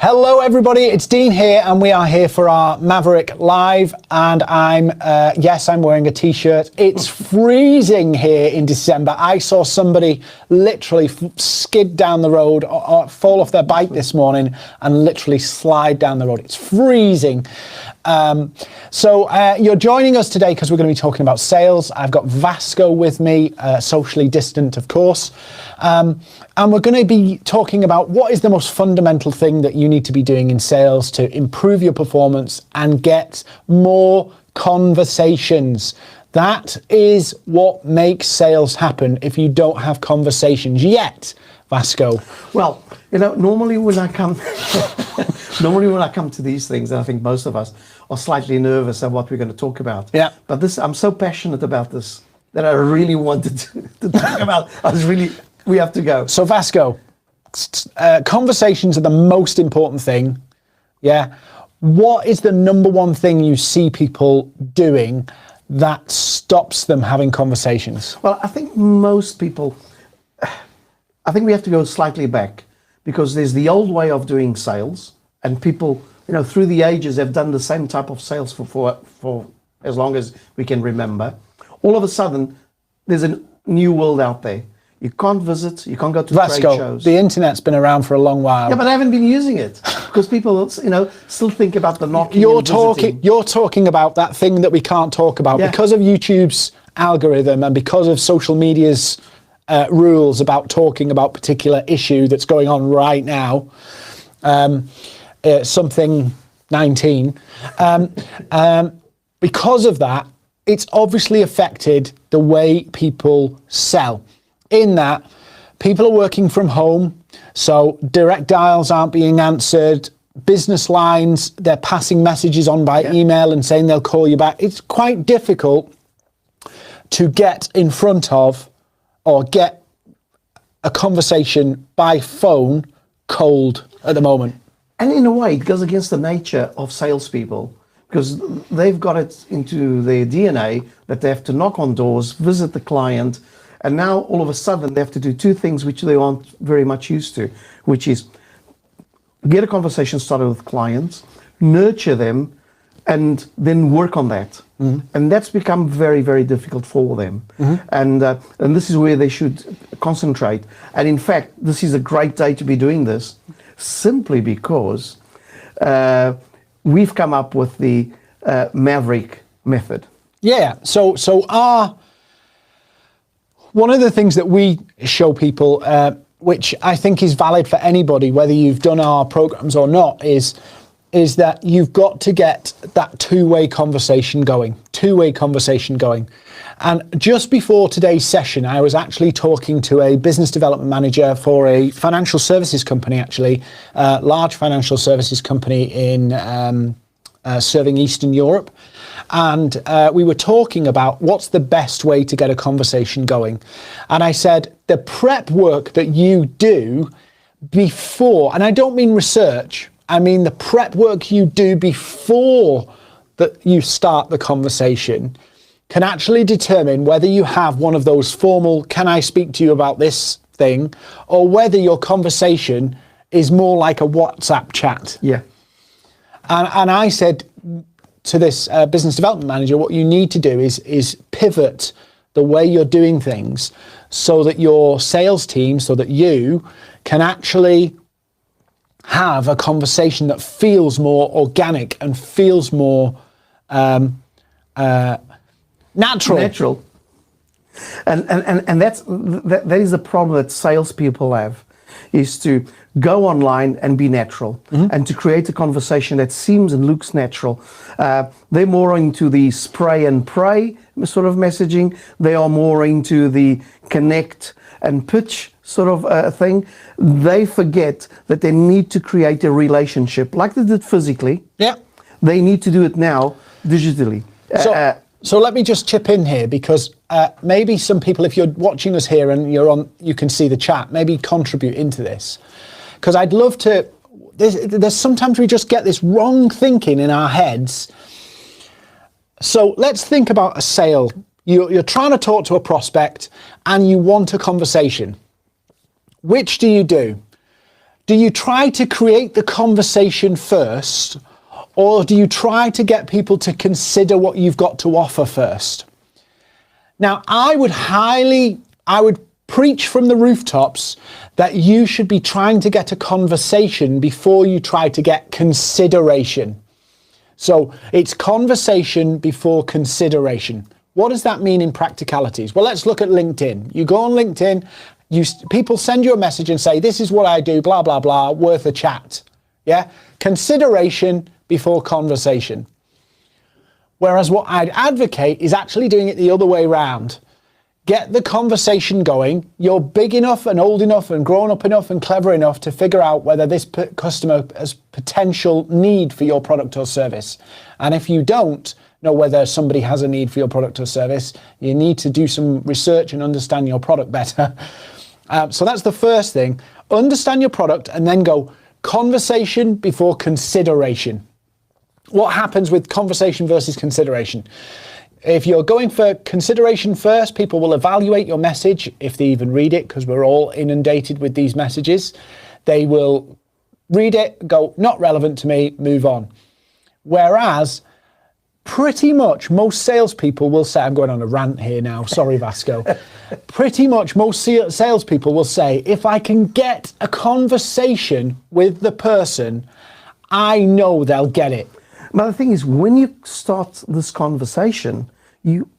Hello everybody, it's Dean here and we are here for our Maverrik Live, and yes, I'm wearing a t-shirt. It's freezing here in December. I saw somebody literally skid down the road or fall off their bike this morning and literally slide down the road. It's freezing. So you're joining us today because we're going to be talking about sales. I've got Vasco with me, socially distant of course, and we're going to be talking about what is the most fundamental thing that you need to be doing in sales to improve your performance and get more conversations. That is what makes sales happen if you don't have conversations yet, Vasco. Well, you know, normally when I come to these things, and I think most of us are slightly nervous of what we're going to talk about. Yeah. But this, I'm so passionate about this that I really wanted to talk about. We have to go. So Vasco, conversations are the most important thing. Yeah. What is the number one thing you see people doing that stops them having conversations? Well, I think most people, I think we have to go slightly back, because there's the old way of doing sales, and people, you know, through the ages have done the same type of sales for as long as we can remember. All of a sudden, there's a new world out there. You can't visit, you can't go to Vasco, trade shows. the internet's been around for a long while. Yeah, but I haven't been using it because people, you know, still think about the knocking. You're talking about that thing that we can't talk about because of YouTube's algorithm and because of social media's rules about talking about particular issue that's going on right now. Something 19. Because of that, it's obviously affected the way people sell. In that, people are working from home, so direct dials aren't being answered, business lines, they're passing messages on by email and saying they'll call you back. It's quite difficult to get in front of or get a conversation by phone cold at the moment. And in a way, it goes against the nature of salespeople, because they've got it into their DNA that they have to knock on doors, visit the client, and now all of a sudden they have to do two things which they aren't very much used to, which is get a conversation started with clients, nurture them, and then work on that. Mm-hmm. And that's become very, very difficult for them. Mm-hmm. And this is where they should concentrate. And in fact, this is a great day to be doing this, simply because we've come up with the Maverrik Method. Yeah, so one of the things that we show people, which I think is valid for anybody, whether you've done our programs or not, is that you've got to get that two-way conversation going. And just before today's session, I was actually talking to a business development manager for a financial services company, actually, large financial services company in serving Eastern Europe. And we were talking about what's the best way to get a conversation going. And I said, the prep work that you do before, and I don't mean research, I mean the prep work you do before that you start the conversation can actually determine whether you have one of those formal, can I speak to you about this thing, or whether your conversation is more like a WhatsApp chat. Yeah. And I said to this business development manager, what you need to do is pivot the way you're doing things so that your sales team, so that you can actually have a conversation that feels more organic and feels more natural. And that is the problem that salespeople have, is to go online and be natural, and to create a conversation that seems and looks natural. They're more into the spray and pray sort of messaging. They are more into the connect and pitch sort of thing. They forget that they need to create a relationship like they did physically. Yeah. They need to do it now digitally. So let me just chip in here, because maybe some people, if you're watching us here and you can see the chat, maybe contribute into this. Because I'd love to, there's sometimes we just get this wrong thinking in our heads. So let's think about a sale. You're trying to talk to a prospect and you want a conversation. Which do? Do you try to create the conversation first, or do you try to get people to consider what you've got to offer first? Now, I would preach from the rooftops that you should be trying to get a conversation before you try to get consideration. So it's conversation before consideration. What does that mean in practicalities? Well, let's look at LinkedIn. You go on LinkedIn, people send you a message and say, this is what I do, blah, blah, blah, worth a chat. Yeah? Consideration before conversation. Whereas what I'd advocate is actually doing it the other way around. Get the conversation going. You're big enough and old enough and grown up enough and clever enough to figure out whether this customer has potential need for your product or service. And if you don't know whether somebody has a need for your product or service, you need to do some research and understand your product better. So that's the first thing. Understand your product and then go conversation before consideration. What happens with conversation versus consideration? If you're going for consideration first, people will evaluate your message if they even read it, because we're all inundated with these messages. They will read it, go, not relevant to me, move on. Whereas pretty much most salespeople will say, I'm going on a rant here now, sorry Vasco. Pretty much most salespeople will say, if I can get a conversation with the person, I know they'll get it. But the thing is, when you start this conversation,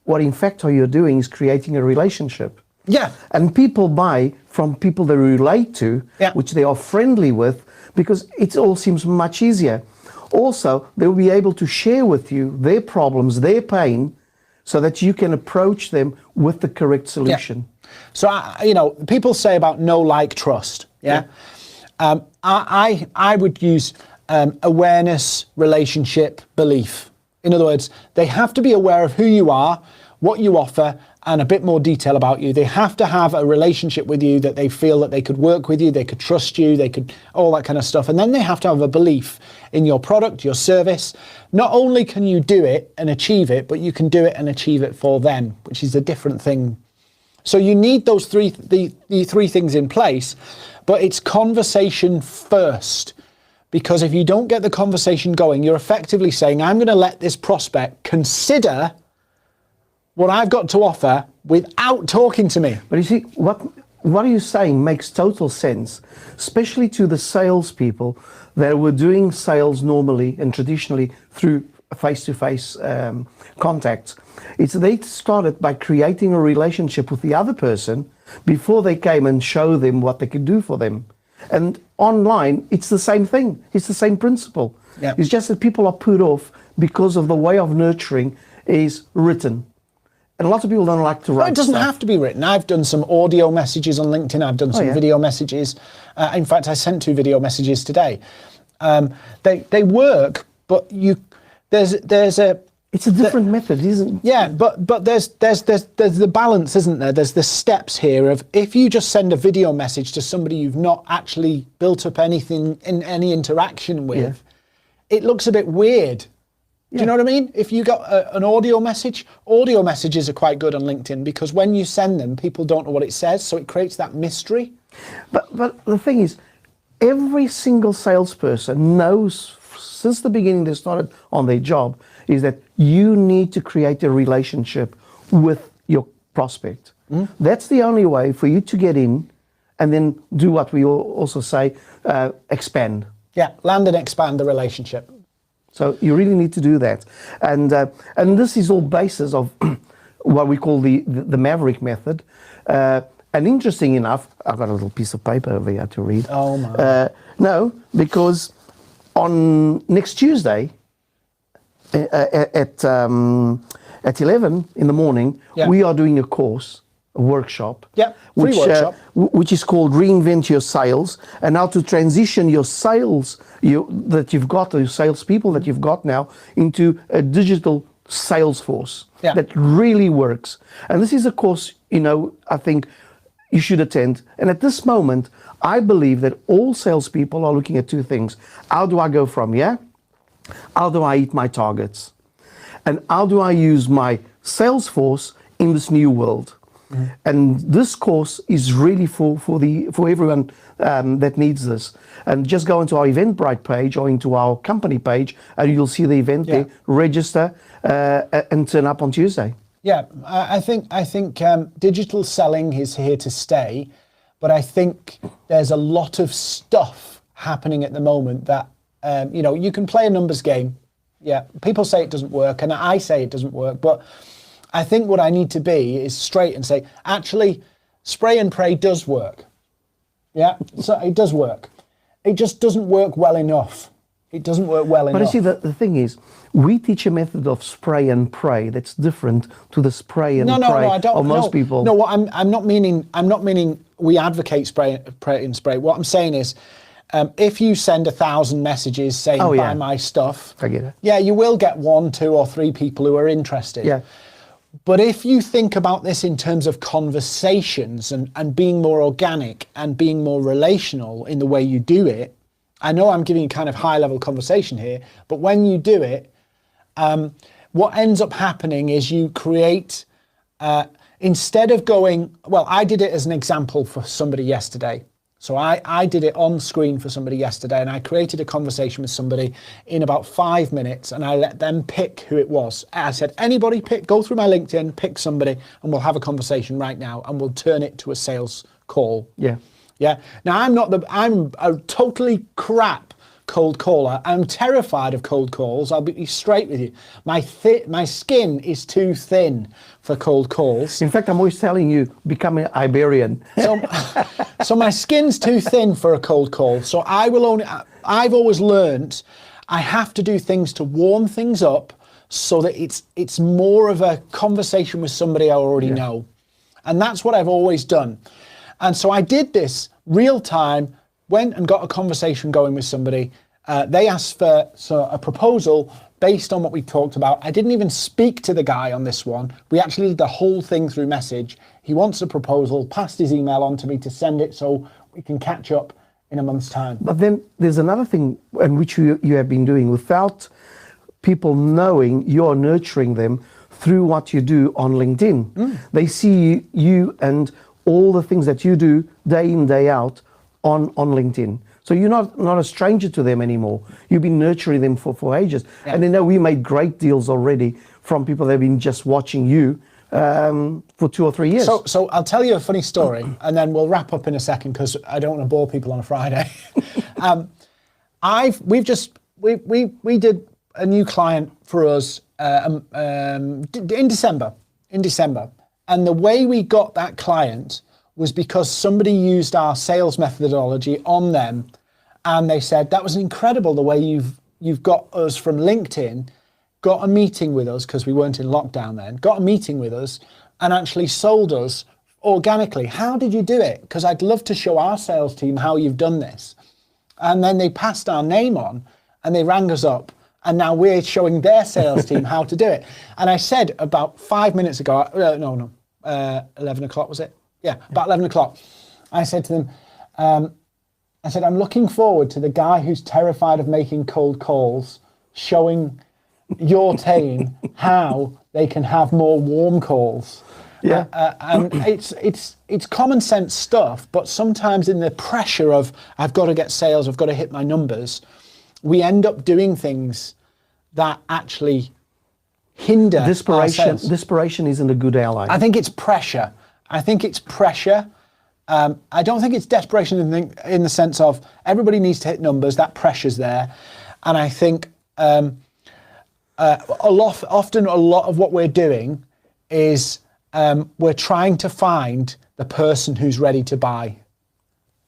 what in fact you're doing is creating a relationship. Yeah. And people buy from people they relate to, which they are friendly with, because it all seems much easier. Also, they'll be able to share with you their problems, their pain, so that you can approach them with the correct solution. Yeah. So, people say about know, like, trust. Yeah. I would use awareness, relationship, belief. In other words, they have to be aware of who you are, what you offer, and a bit more detail about you. They have to have a relationship with you that they feel that they could work with you, they could trust you, they could, all that kind of stuff. And then they have to have a belief in your product, your service. Not only can you do it and achieve it, but you can do it and achieve it for them, which is a different thing. So you need those three things in place, but it's conversation first. Because if you don't get the conversation going, you're effectively saying, I'm going to let this prospect consider what I've got to offer without talking to me. But you see, what are you saying makes total sense, especially to the salespeople that were doing sales normally and traditionally through face-to-face contacts. They started by creating a relationship with the other person before they came and show them what they could do for them. And online, it's the same thing. It's the same principle. Yep. It's just that people are put off because of the way of nurturing is written. And a lot of people don't like to write. It doesn't have to be written. I've done some audio messages on LinkedIn. I've done some video messages. In fact, I sent 2 video messages today. They work, but there's a... It's a different method, isn't it? Yeah, but there's the balance, isn't there? There's the steps here of, if you just send a video message to somebody you've not actually built up anything in any interaction with, it looks a bit weird. Do you know what I mean? If you got an audio messages are quite good on LinkedIn, because when you send them, people don't know what it says, so it creates that mystery. But the thing is, every single salesperson knows since the beginning they started on their job is that you need to create a relationship with your prospect. That's the only way for you to get in and then do what we also say, expand. Yeah, land and expand the relationship. So you really need to do that. And this is all basis of what we call the Maverrik Method. And interesting enough, I've got a little piece of paper over here to read. Oh my. No, because on next Tuesday at 11 in the morning, we are doing a course, a workshop, free workshop, which is called Reinvent Your Sales, and how to transition your sales that you've got, the salespeople that you've got now, into a digital sales force that really works. And this is a course, I think you should attend. And at this moment, I believe that all salespeople are looking at 2 things. How do I go from here? How do I hit my targets? And how do I use my sales force in this new world? And this course is really for everyone that needs this. And just go into our Eventbrite page or into our company page, and you'll see the event there. Register and turn up on Tuesday. Yeah, I think digital selling is here to stay, but I think there's a lot of stuff happening at the moment that you can play a numbers game. Yeah, people say it doesn't work, and I say it doesn't work, but I think what I need to be is straight and say, actually, spray and pray does work. Yeah, so it does work. It just doesn't work well enough. It doesn't work well enough. But you see, the thing is, we teach a method of spray and pray that's different to the spray and pray of most people. No, what I'm not meaning we advocate spray and spray. What I'm saying is, if you send 1,000 messages saying buy my stuff, I get it. Yeah, you will get 1, 2, or 3 people who are interested. Yeah. But if you think about this in terms of conversations and being more organic and being more relational in the way you do it, I know I'm giving you kind of high level conversation here, but when you do it, what ends up happening is you create, instead of going, well, I did it as an example for somebody yesterday. So I did it on screen for somebody yesterday, and I created a conversation with somebody in about 5 minutes, and I let them pick who it was. I said, anybody go through my LinkedIn, pick somebody, and we'll have a conversation right now, and we'll turn it to a sales call. Yeah. Yeah. Now I'm a totally crap cold caller. I'm terrified of cold calls. I'll be straight with you. My skin is too thin for cold calls. In fact, I'm always telling you, become an Iberian. So my skin's too thin for a cold call. So I've always learned I have to do things to warm things up so that it's more of a conversation with somebody I already know. And that's what I've always done. And so I did this real time, went and got a conversation going with somebody. They asked for a proposal based on what we talked about. I didn't even speak to the guy on this one. We actually did the whole thing through message. He wants a proposal, passed his email on to me to send it so we can catch up in a month's time. But then there's another thing in which you have been doing without people knowing you're nurturing them through what you do on LinkedIn. They see you and all the things that you do day in, day out on LinkedIn. So you're not a stranger to them anymore. You've been nurturing them for ages. Yeah. And they know we made great deals already from people that have been just watching you for 2 or 3 years. So I'll tell you a funny story, and then we'll wrap up in a second because I don't want to bore people on a Friday. We did a new client for us in December, and the way we got that client was because somebody used our sales methodology on them, and they said that was incredible the way you've got us from LinkedIn, got a meeting with us because we weren't in lockdown then, got a meeting with us and actually sold us organically. How did you do it? Because I'd love to show our sales team how you've done this. And then they passed our name on and they rang us up, and now we're showing their sales team how to do it. And I said about 5 minutes ago, 11 o'clock was it? Yeah, about 11 o'clock. I said to them, I'm looking forward to the guy who's terrified of making cold calls showing your team how they can have more warm calls. Yeah. And it's common sense stuff, but sometimes in the pressure of I've got to get sales, I've got to hit my numbers, we end up doing things that actually hinder ourselves. Desperation isn't a good ally. I think it's pressure. I don't think it's desperation in the sense of everybody needs to hit numbers. That pressure's there. And I think often a lot of what we're doing is we're trying to find the person who's ready to buy.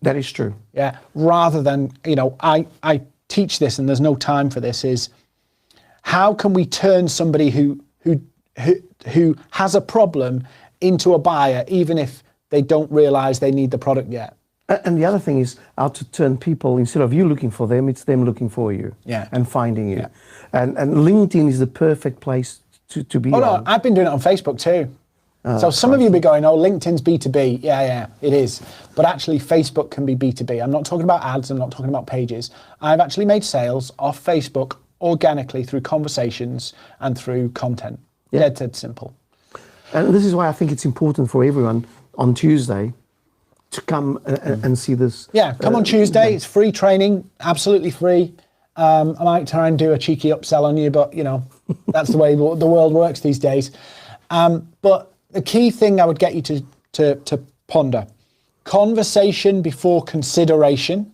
That is true. Yeah. Rather than, I teach this, and there's no time for this, is how can we turn somebody who has a problem into a buyer, even if they don't realize they need the product yet. And the other thing is how to turn people, instead of you looking for them, it's them looking for you. Yeah. And finding you. Yeah. And LinkedIn is the perfect place to be on. No, I've been doing it on Facebook too. So some of you be going, LinkedIn's B2B. Yeah, it is. But actually Facebook can be B2B. I'm not talking about ads, I'm not talking about pages. I've actually made sales off Facebook organically through conversations and through content. Yeah. Dead simple. And this is why I think it's important for everyone on Tuesday to come and see this. Yeah, come on Tuesday. It's free training, absolutely free. I might try and do a cheeky upsell on you, but you know, that's the way the world works these days. But the key thing I would get you to ponder: conversation before consideration.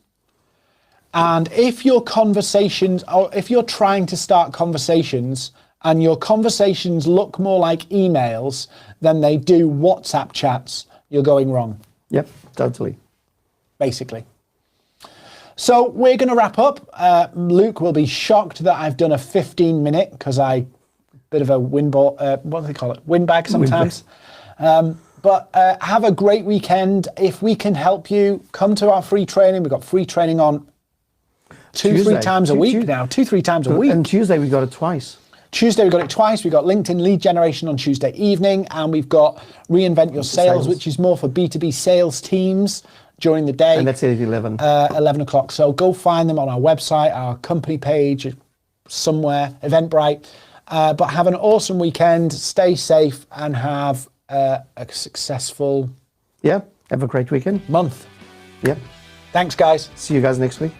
And if your conversations, or if you're trying to start conversations and your conversations look more like emails than they do WhatsApp chats, you're going wrong. Yep, totally. Basically. So we're going to wrap up. Luke will be shocked that I've done a 15-minute because bit of a what do they call it? Windbag sometimes. But have a great weekend. If we can help you, come to our free training. We've got free training on 2-3 times a week now. 2-3 times a week. And Tuesday we got it twice. Tuesday we got it twice. We've got LinkedIn lead generation on Tuesday evening, and we've got Reinvent Your Sales, which is more for B2B sales teams during the day. And that's at 11. 11 o'clock. So go find them on our website, our company page, somewhere, Eventbrite. But have an awesome weekend. Stay safe and have a successful have a great weekend. month. Yep. Thanks, guys. See you guys next week.